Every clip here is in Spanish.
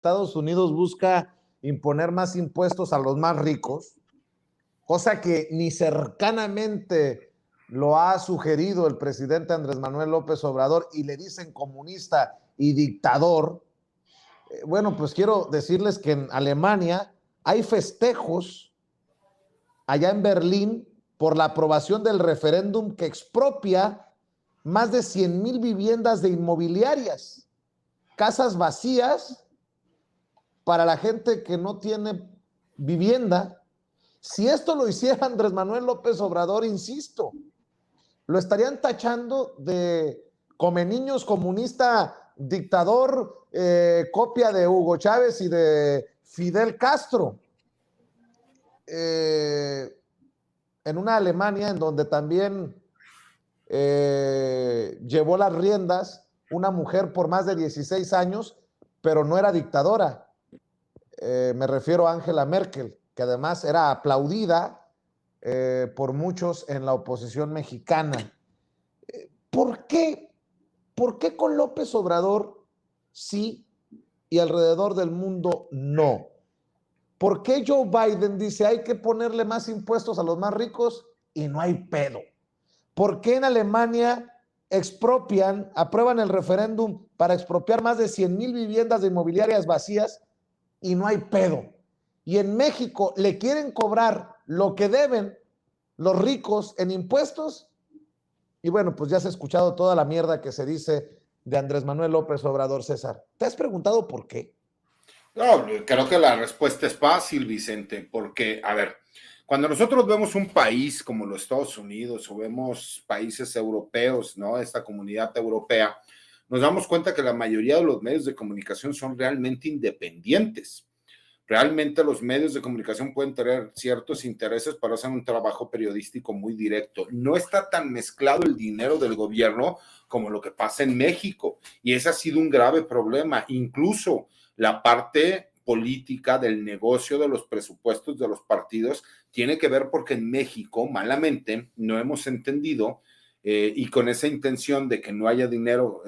Estados Unidos busca imponer más impuestos a los más ricos, cosa que ni cercanamente lo ha sugerido el presidente Andrés Manuel López Obrador, y le dicen comunista y dictador. Bueno, pues quiero decirles que en Alemania hay festejos allá en Berlín por la aprobación del referéndum que expropia más de 100,000 viviendas de inmobiliarias, casas vacías para la gente que no tiene vivienda. Si esto lo hiciera Andrés Manuel López Obrador, insisto, lo estarían tachando de come niños, comunista, dictador, copia de Hugo Chávez y de Fidel Castro. En una Alemania en donde también llevó las riendas una mujer por más de 16 años, pero no era dictadora. Me refiero a Angela Merkel, que además era aplaudida por muchos en la oposición mexicana. ¿Por qué? ¿Por qué con López Obrador sí y alrededor del mundo no? ¿Por qué Joe Biden dice hay que ponerle más impuestos a los más ricos y no hay pedo? ¿Por qué en Alemania aprueban el referéndum para expropiar más de 100,000 viviendas de inmobiliarias vacías y no hay pedo? Y en México le quieren cobrar lo que deben los ricos en impuestos. Y bueno, pues ya se ha escuchado toda la mierda que se dice de Andrés Manuel López Obrador. César, ¿te has preguntado por qué? No, creo que la respuesta es fácil, Vicente, porque, a ver, cuando nosotros vemos un país como los Estados Unidos o vemos países europeos, ¿no? Esta comunidad europea, nos damos cuenta que la mayoría de los medios de comunicación son realmente independientes. Realmente los medios de comunicación pueden tener ciertos intereses para hacer un trabajo periodístico muy directo. No está tan mezclado el dinero del gobierno como lo que pasa en México, y ese ha sido un grave problema. Incluso la parte política del negocio de los presupuestos de los partidos tiene que ver porque en México, malamente, no hemos entendido y con esa intención de que no haya dinero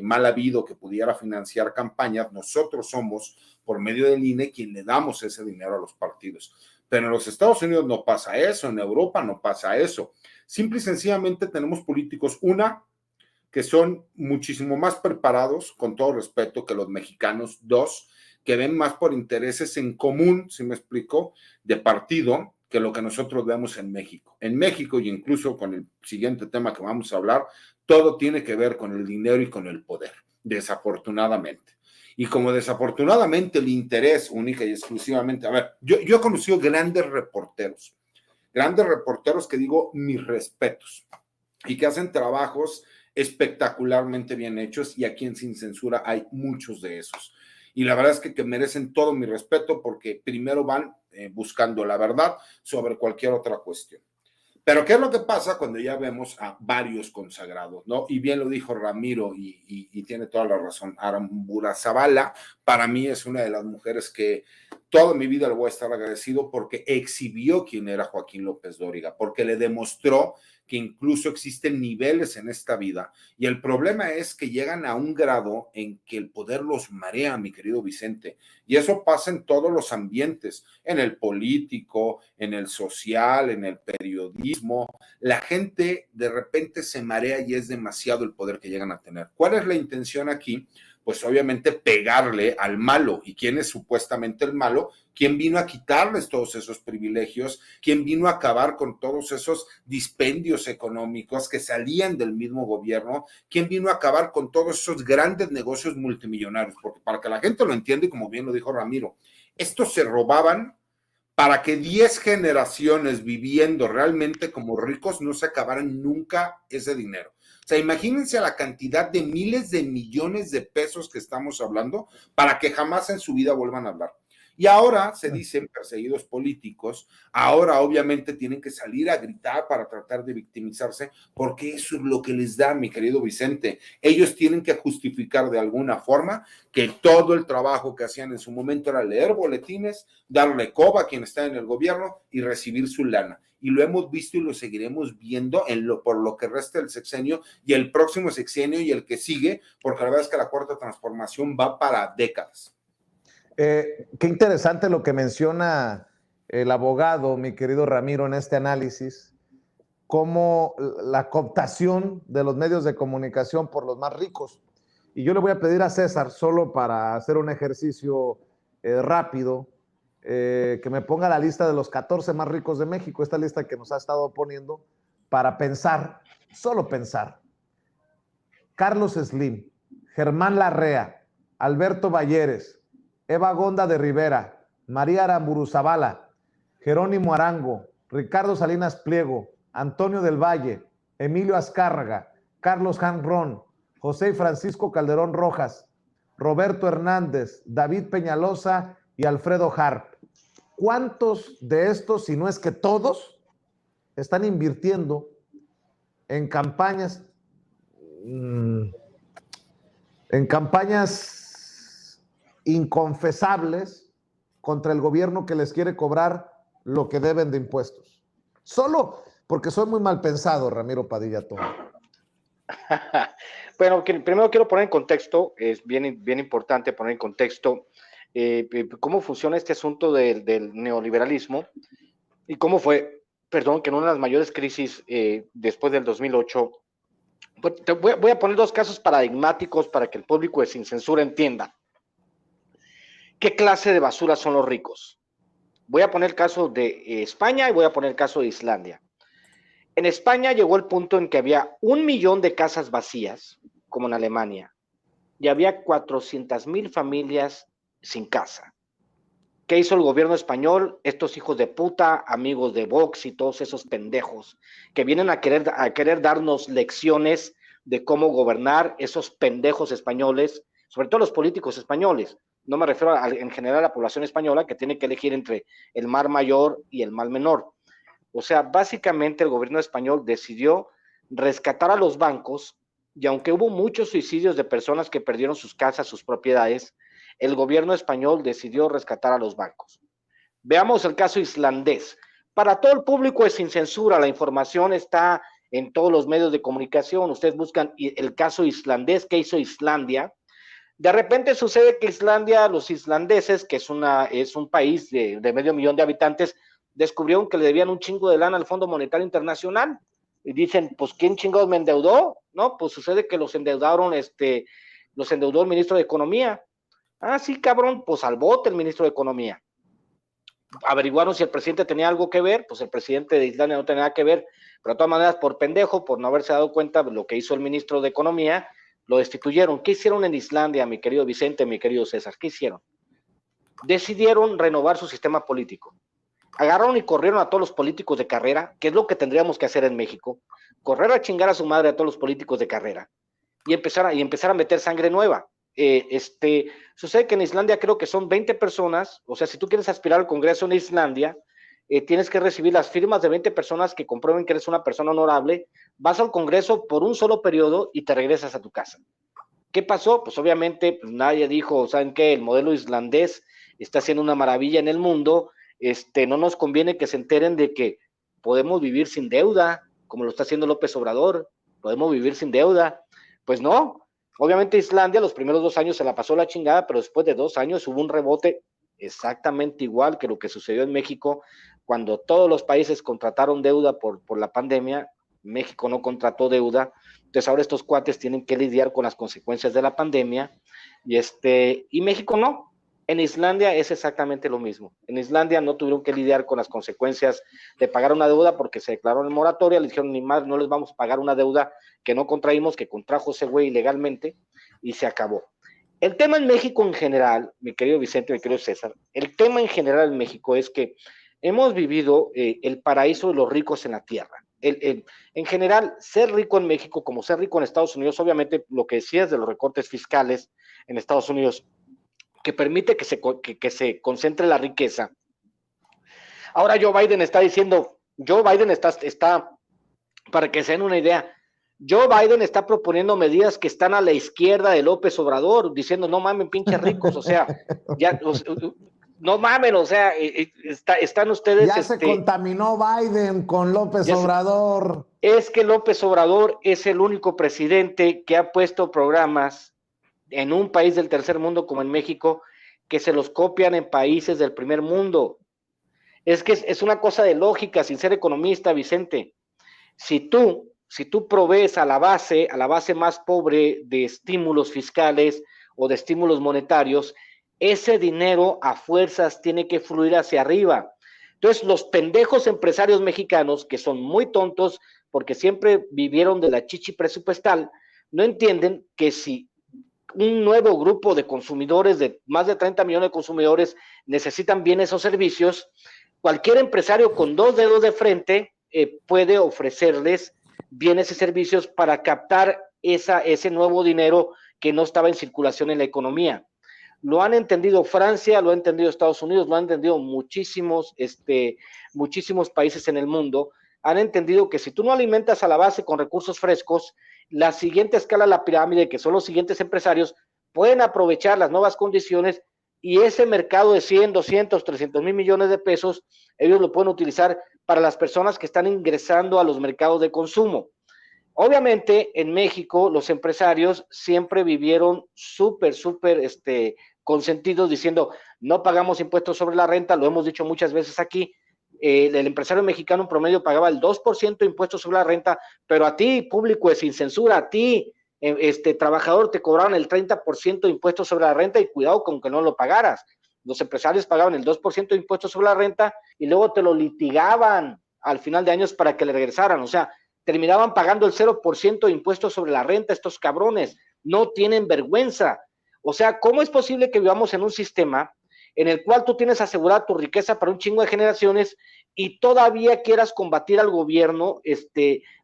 mal habido que pudiera financiar campañas, nosotros somos, por medio del INE, quien le damos ese dinero a los partidos. Pero en los Estados Unidos no pasa eso, en Europa no pasa eso. Simple y sencillamente tenemos políticos, que son muchísimo más preparados, con todo respeto, que los mexicanos. Dos, que ven más por intereses en común, si me explico, de partido, que lo que nosotros vemos en México. En México, y incluso con el siguiente tema que vamos a hablar, todo tiene que ver con el dinero y con el poder, desafortunadamente. Y como desafortunadamente el interés única y exclusivamente, a ver, yo he conocido grandes reporteros que digo mis respetos, y que hacen trabajos espectacularmente bien hechos, y aquí en Sin Censura hay muchos de esos. Y la verdad es que merecen todo mi respeto porque primero van buscando la verdad sobre cualquier otra cuestión. Pero ¿qué es lo que pasa cuando ya vemos a varios consagrados, ¿no? Y bien lo dijo Ramiro y tiene toda la razón. Arambura Zavala, para mí es una de las mujeres que toda mi vida le voy a estar agradecido porque exhibió quién era Joaquín López Dóriga, porque le demostró que incluso existen niveles en esta vida, y el problema es que llegan a un grado en que el poder los marea, mi querido Vicente, y eso pasa en todos los ambientes, en el político, en el social, en el periodismo. La gente de repente se marea y es demasiado el poder que llegan a tener. ¿Cuál es la intención aquí? Pues obviamente pegarle al malo. ¿Y quién es supuestamente el malo? ¿Quién vino a quitarles todos esos privilegios? ¿Quién vino a acabar con todos esos dispendios económicos que salían del mismo gobierno? ¿Quién vino a acabar con todos esos grandes negocios multimillonarios? Porque para que la gente lo entienda, y como bien lo dijo Ramiro, estos se robaban para que 10 generaciones viviendo realmente como ricos no se acabaran nunca ese dinero. O sea, imagínense la cantidad de miles de millones de pesos que estamos hablando para que jamás en su vida vuelvan a hablar. Y ahora se dicen perseguidos políticos, ahora obviamente tienen que salir a gritar para tratar de victimizarse, porque eso es lo que les da, mi querido Vicente. Ellos tienen que justificar de alguna forma que todo el trabajo que hacían en su momento era leer boletines, darle coba a quien está en el gobierno y recibir su lana. Y lo hemos visto y lo seguiremos viendo por lo que resta del sexenio y el próximo sexenio y el que sigue, porque la verdad es que la cuarta transformación va para décadas. Qué interesante lo que menciona el abogado, mi querido Ramiro, en este análisis, cómo la cooptación de los medios de comunicación por los más ricos. Y yo le voy a pedir a César, solo para hacer un ejercicio rápido, que me ponga la lista de los 14 más ricos de México, esta lista que nos ha estado poniendo, para pensar, solo pensar. Carlos Slim, Germán Larrea, Alberto Balleres, Eva Gonda de Rivera, María Aramburuzabala, Jerónimo Arango, Ricardo Salinas Pliego, Antonio del Valle, Emilio Azcárraga, Carlos Janrón, José Francisco Calderón Rojas, Roberto Hernández, David Peñalosa y Alfredo Harp. ¿Cuántos de estos, si no es que todos, están invirtiendo en campañas inconfesables contra el gobierno que les quiere cobrar lo que deben de impuestos? Solo porque soy muy mal pensado, Ramiro Padilla Toro. Bueno, primero quiero poner en contexto, es bien importante poner en contexto cómo funciona este asunto del neoliberalismo y cómo fue, perdón, que en una de las mayores crisis después del 2008, pues voy a poner dos casos paradigmáticos para que el público de Sin Censura entienda qué clase de basura son los ricos. Voy a poner el caso de España y voy a poner el caso de Islandia. En España llegó el punto en que había 1 millón de casas vacías, como en Alemania, y había 400,000 familias sin casa. ¿Qué hizo el gobierno español? Estos hijos de puta, amigos de Vox y todos esos pendejos que vienen a querer darnos lecciones de cómo gobernar, esos pendejos españoles, sobre todo los políticos españoles. No me refiero en general a la población española que tiene que elegir entre el mal mayor y el mal menor. O sea, básicamente el gobierno español decidió rescatar a los bancos y aunque hubo muchos suicidios de personas que perdieron sus casas, sus propiedades, el gobierno español decidió rescatar a los bancos. Veamos el caso islandés. Para todo el público es Sin Censura, la información está en todos los medios de comunicación. Ustedes buscan el caso islandés, ¿qué hizo Islandia? De repente sucede que Islandia, los islandeses, que es un país de 500,000 de habitantes, descubrieron que le debían un chingo de lana al Fondo Monetario Internacional y dicen, pues ¿quién chingados me endeudó? No, pues sucede que los endeudó el ministro de Economía. Ah, sí, cabrón, pues al bote el ministro de Economía. Averiguaron si el presidente tenía algo que ver, pues el presidente de Islandia no tenía nada que ver, pero de todas maneras, por pendejo, por no haberse dado cuenta de lo que hizo el ministro de Economía, lo destituyeron. ¿Qué hicieron en Islandia, mi querido Vicente, mi querido César? ¿Qué hicieron? Decidieron renovar su sistema político. Agarraron y corrieron a todos los políticos de carrera, que es lo que tendríamos que hacer en México, correr a chingar a su madre a todos los políticos de carrera y empezar a meter sangre nueva. Sucede que en Islandia creo que son 20 personas, o sea, si tú quieres aspirar al Congreso en Islandia, tienes que recibir las firmas de 20 personas que comprueben que eres una persona honorable, vas al Congreso por un solo periodo y te regresas a tu casa. ¿Qué pasó? Pues obviamente pues nadie dijo, ¿saben qué? El modelo islandés está haciendo una maravilla en el mundo, no nos conviene que se enteren de que podemos vivir sin deuda, como lo está haciendo López Obrador, podemos vivir sin deuda. Pues no, obviamente Islandia los primeros 2 años se la pasó la chingada, pero después de 2 años hubo un rebote exactamente igual que lo que sucedió en México, cuando todos los países contrataron deuda por la pandemia, México no contrató deuda, entonces ahora estos cuates tienen que lidiar con las consecuencias de la pandemia, y México no. En Islandia es exactamente lo mismo. En Islandia no tuvieron que lidiar con las consecuencias de pagar una deuda porque se declaró en moratoria, le dijeron, ni más, no les vamos a pagar una deuda que no contraímos, que contrajo ese güey ilegalmente, y se acabó. El tema en México en general, mi querido Vicente, mi querido César, el tema en general en México es que hemos vivido el paraíso de los ricos en la tierra. En general, ser rico en México, como ser rico en Estados Unidos, obviamente lo que decías de los recortes fiscales en Estados Unidos, que permite que se concentre la riqueza. Ahora Joe Biden está diciendo, para que se den una idea, Joe Biden está proponiendo medidas que están a la izquierda de López Obrador, diciendo, no mamen, pinches ricos, o sea, ya, no mamen, o sea, están ustedes... Ya se contaminó Biden con López Obrador. Es que López Obrador es el único presidente que ha puesto programas en un país del tercer mundo como en México, que se los copian en países del primer mundo. Es que es una cosa de lógica, sin ser economista, Vicente. Si tú provees a la base más pobre de estímulos fiscales o de estímulos monetarios, ese dinero a fuerzas tiene que fluir hacia arriba. Entonces, los pendejos empresarios mexicanos, que son muy tontos porque siempre vivieron de la chichi presupuestal, no entienden que si un nuevo grupo de consumidores, de más de 30 millones de consumidores, necesitan bienes o servicios, cualquier empresario con 2 dedos de frente puede ofrecerles bienes y servicios para captar ese nuevo dinero que no estaba en circulación en la economía. Lo han entendido Francia, lo han entendido Estados Unidos, lo han entendido muchísimos países en el mundo. Han entendido que si tú no alimentas a la base con recursos frescos, la siguiente escala de la pirámide, que son los siguientes empresarios, pueden aprovechar las nuevas condiciones y ese mercado de 100, 200, 300 mil millones de pesos, ellos lo pueden utilizar para las personas que están ingresando a los mercados de consumo. Obviamente, en México, los empresarios siempre vivieron súper consentidos diciendo, no pagamos impuestos sobre la renta, lo hemos dicho muchas veces aquí, el empresario mexicano en promedio pagaba el 2% de impuestos sobre la renta, pero a ti, público sin censura, a ti, trabajador, te cobraban el 30% de impuestos sobre la renta y cuidado con que no lo pagaras. Los empresarios pagaban el 2% de impuestos sobre la renta y luego te lo litigaban al final de años para que le regresaran, o sea, terminaban pagando el 0% de impuestos sobre la renta. Estos cabrones no tienen vergüenza. O sea, ¿cómo es posible que vivamos en un sistema en el cual tú tienes asegurada tu riqueza para un chingo de generaciones y todavía quieras combatir al gobierno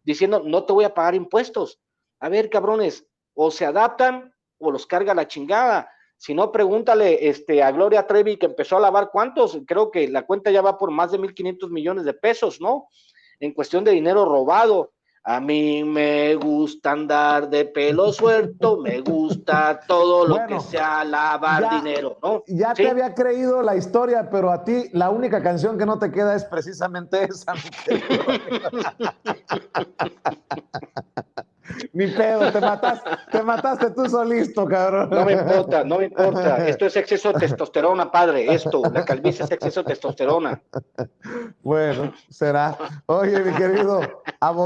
diciendo, no te voy a pagar impuestos? A ver, cabrones, o se adaptan o los carga la chingada. Si no, pregúntale a Gloria Trevi, que empezó a lavar cuántos, creo que la cuenta ya va por más de 1,500 millones de pesos, ¿no? En cuestión de dinero robado. A mí me gusta andar de pelo suelto, me gusta todo lo que sea lavar dinero, ¿no? Ya ¿sí? Te había creído la historia, pero a ti la única canción que no te queda es precisamente esa. Ni pedo, te mataste tú solito, cabrón. No me importa. Esto es exceso de testosterona, padre. La calvicie es exceso de testosterona. Bueno, será. Oye, mi querido